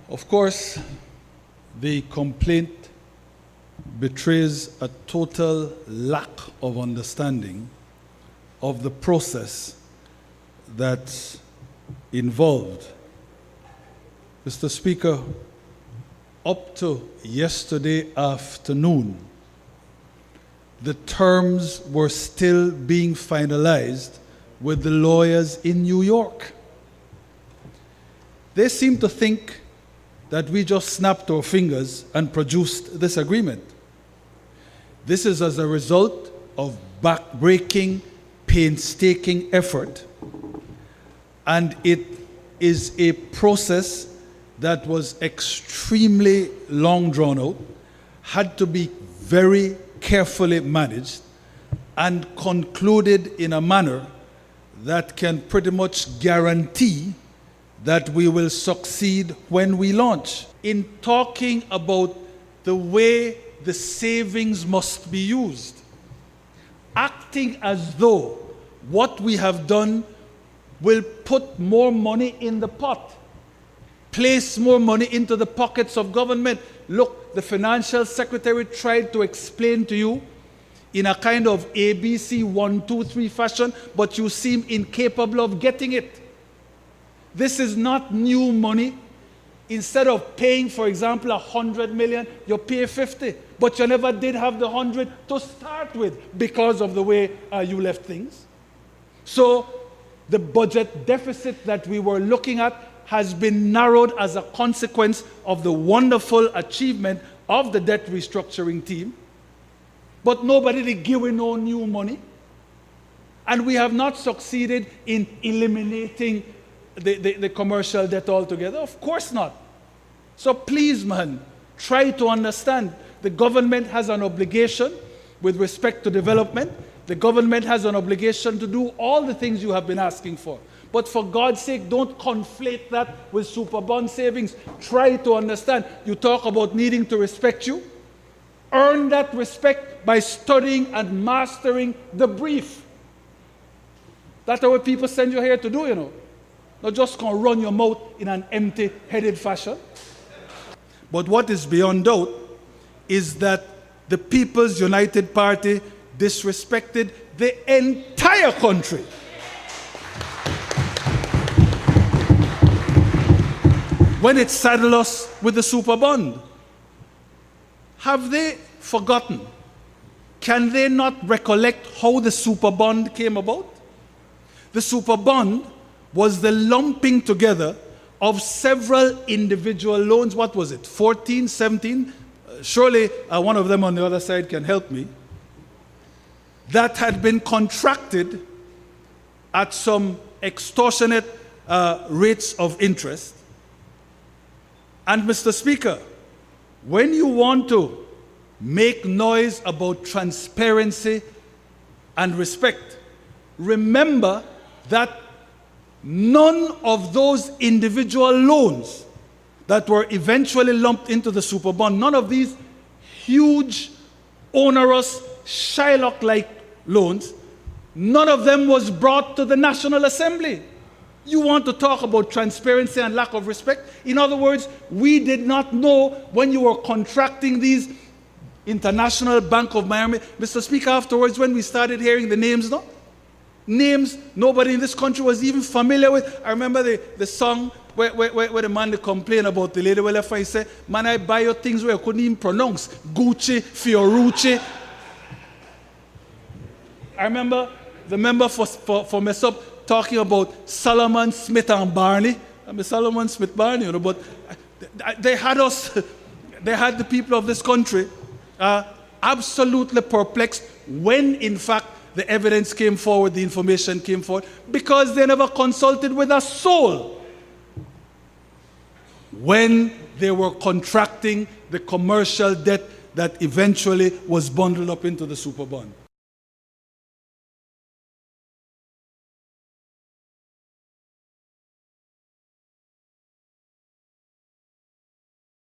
Of course, the complaint betrays a total lack of understanding of the process that's involved. Mr. Speaker, up to yesterday afternoon, the terms were still being finalized with the lawyers in New York. They seem to think that we just snapped our fingers and produced this agreement. This is as a result of backbreaking, painstaking effort, and it is a process that was extremely long drawn out, had to be very carefully managed, and concluded in a manner that can pretty much guarantee that we will succeed when we launch. In talking about the way the savings must be used, acting as though what we have done will put more money in the pot, place more money into the pockets of government. Look, the financial secretary tried to explain to you in a kind of ABC 1, 2, 3 fashion, but you seem incapable of getting it. This is not new money. Instead of paying, for example, 100 million, you pay 50. But you never did have the 100 to start with because of the way you left things. So the budget deficit that we were looking at has been narrowed as a consequence of the wonderful achievement of the debt restructuring team. But nobody did give no new money. And we have not succeeded in eliminating the commercial debt altogether? Of course not. So please, man, try to understand. The government has an obligation with respect to development. The government has an obligation to do all the things you have been asking for. But for God's sake, don't conflate that with super bond savings. Try to understand. You talk about needing to respect you. Earn that respect by studying and mastering the brief. That's what people send you here to do, you know. Not just going to run your mouth in an empty-headed fashion. But what is beyond doubt is that the People's United Party disrespected the entire country. When it saddled us with the super bond. Have they forgotten? Can they not recollect how the super bond came about? The super bond was the lumping together of several individual loans. What was it? 14, 17? Surely one of them on the other side can help me. That had been contracted at some extortionate rates of interest. And Mr. Speaker, when you want to make noise about transparency and respect, remember that none of those individual loans that were eventually lumped into the super bond, none of these huge, onerous, Shylock-like loans, none of them was brought to the National Assembly. You want to talk about transparency and lack of respect? In other words, we did not know when you were contracting these International Bank of Miami. Mr. Speaker, afterwards, when we started hearing the names, no? Names nobody in this country was even familiar with. I remember the song where the man they complained about the lady well he said, man, I buy your things where I couldn't even pronounce. Gucci, Fiorucci. I remember the member for Mesop talking about Solomon Smith and Barney. I'm a Solomon Smith Barney, you know, but they had us, they had the people of this country absolutely perplexed when, in fact, the evidence came forward, the information came forward, because they never consulted with a soul when they were contracting the commercial debt that eventually was bundled up into the super bond.